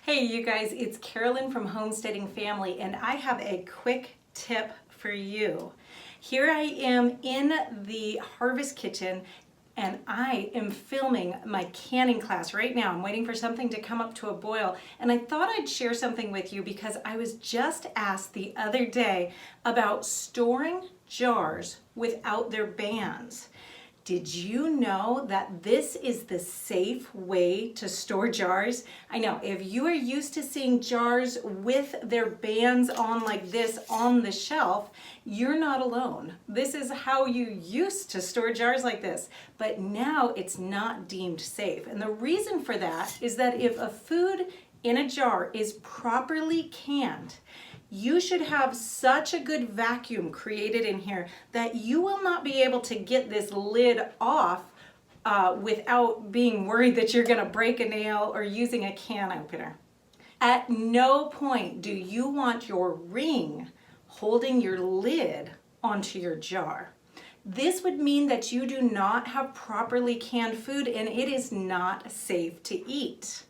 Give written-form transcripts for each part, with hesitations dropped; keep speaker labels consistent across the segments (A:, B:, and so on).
A: Hey you guys, it's Carolyn from Homesteading Family, and I have a quick tip for you. Here I am in the harvest kitchen and I am filming my canning class right now. I'm waiting for something to come up to a boil, and I thought I'd share something with you because I was just asked the other day about storing jars without their bands. Did you know that this is the safe way to store jars? I know, if you are used to seeing jars with their bands on like this on the shelf, you're not alone. This is how you used to store jars like this, but now it's not deemed safe. And the reason for that is that if a food in a jar is properly canned, you should have such a good vacuum created in here that you will not be able to get this lid off without being worried that you're going to break a nail or using a can opener. At no point do you want your ring holding your lid onto your jar. This would mean that you do not have properly canned food and it is not safe to eat.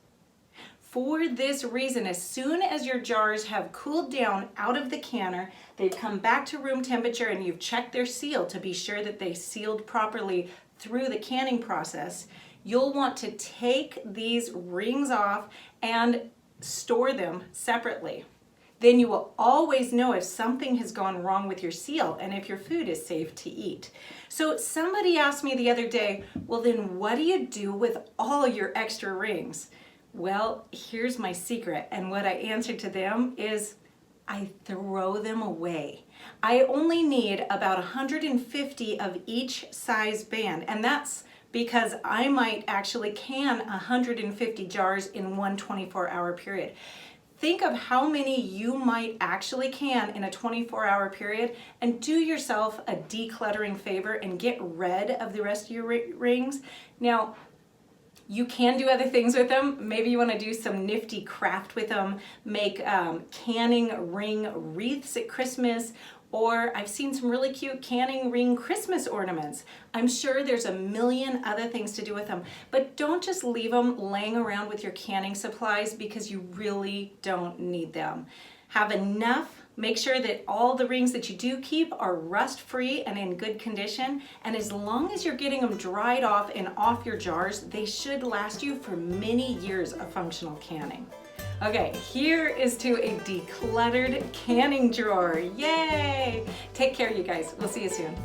A: For this reason, as soon as your jars have cooled down out of the canner, they've come back to room temperature and you've checked their seal to be sure that they sealed properly through the canning process, you'll want to take these rings off and store them separately. Then you will always know if something has gone wrong with your seal and if your food is safe to eat. So somebody asked me the other day, well then what do you do with all your extra rings? Well, here's my secret, and what I answered to them is I throw them away. I only need about 150 of each size band, and that's because I might actually can 150 jars in one 24-hour period. Think of how many you might actually can in a 24-hour period, and do yourself a decluttering favor and get rid of the rest of your rings. Now, you can do other things with them. Maybe you want to do some nifty craft with them, make canning ring wreaths at Christmas, or I've seen some really cute canning ring Christmas ornaments. I'm sure there's a million other things to do with them, but don't just leave them laying around with your canning supplies because you really don't need them. Have enough. Make sure that all the rings that you do keep are rust-free and in good condition, and as long as you're getting them dried off and off your jars, they should last you for many years of functional canning. Okay, here is to a decluttered canning drawer. Yay! Take care, you guys. We'll see you soon.